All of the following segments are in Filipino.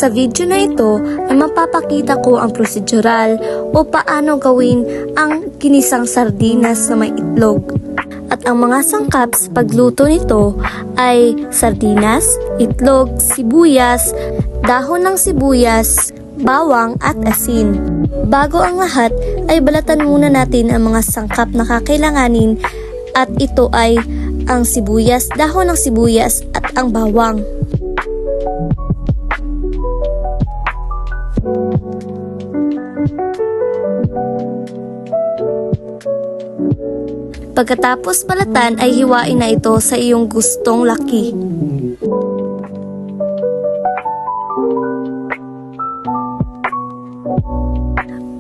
Sa video na ito ay mapapakita ko ang prosedural o paano gawin ang ginisang sardinas na may itlog. At ang mga sangkap sa pagluto nito ay sardinas, itlog, sibuyas, dahon ng sibuyas, bawang at asin. Bago ang lahat ay balatan muna natin ang mga sangkap na kakailanganin at ito ay ang sibuyas, dahon ng sibuyas at ang bawang. Pagkatapos balatan ay hiwain na ito sa iyong gustong laki.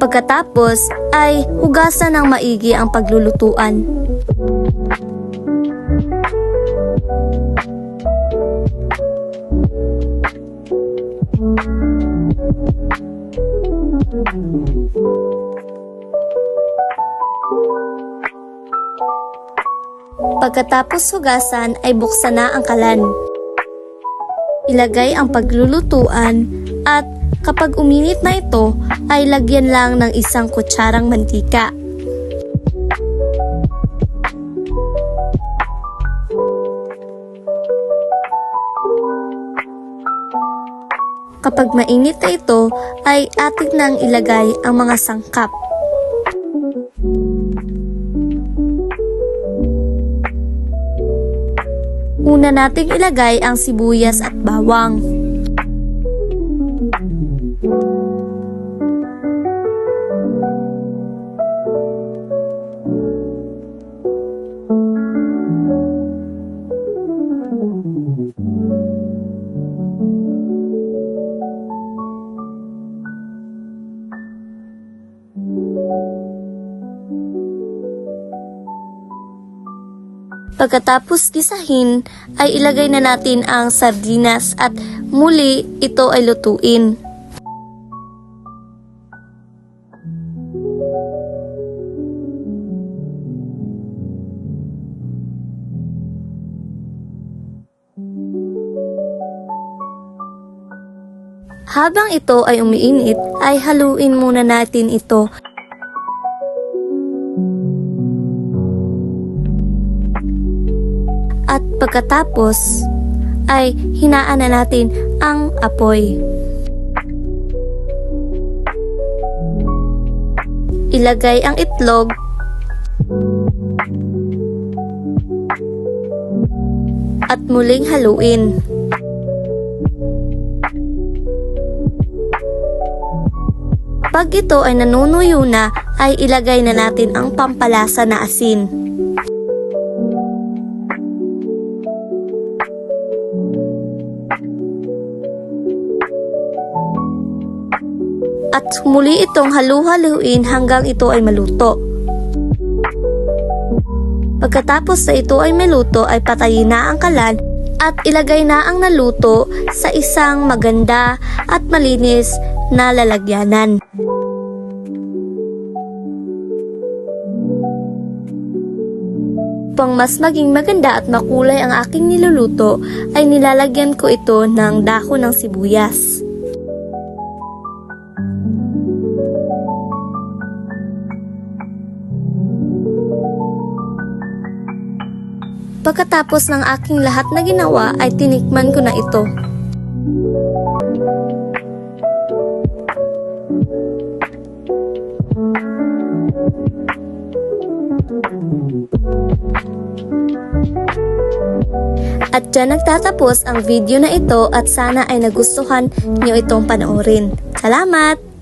Pagkatapos ay hugasan ng maigi ang paglulutuan. Pagkatapos hugasan ay buksan na ang kalan. Ilagay ang paglulutuan at kapag uminit na ito ay lagyan lang ng 1 kutsarang mantika. Kapag mainit na ito ay atin nang ilagay ang mga sangkap. Una nating ilagay ang sibuyas at bawang. Pagkatapos gisahin, ay ilagay na natin ang sardinas at muli ito ay lutuin. Habang ito ay umiinit, ay haluin muna natin ito. At pagkatapos ay hinaan na natin ang apoy. Ilagay ang itlog at muling haluin. Pag ito ay nanunuyo na, ay ilagay na natin ang pampalasa na asin. At muli itong halu-haluin hanggang ito ay maluto. Pagkatapos na ito ay maluto ay patayin na ang kalan at ilagay na ang naluto sa isang maganda at malinis na lalagyanan. Upang mas maging maganda at makulay ang aking niluluto ay nilalagyan ko ito ng dahon ng sibuyas. Pagkatapos ng aking lahat na ginawa ay tinikman ko na ito. At dyan nagtatapos ang video na ito at sana ay nagustuhan niyo itong panoorin. Salamat!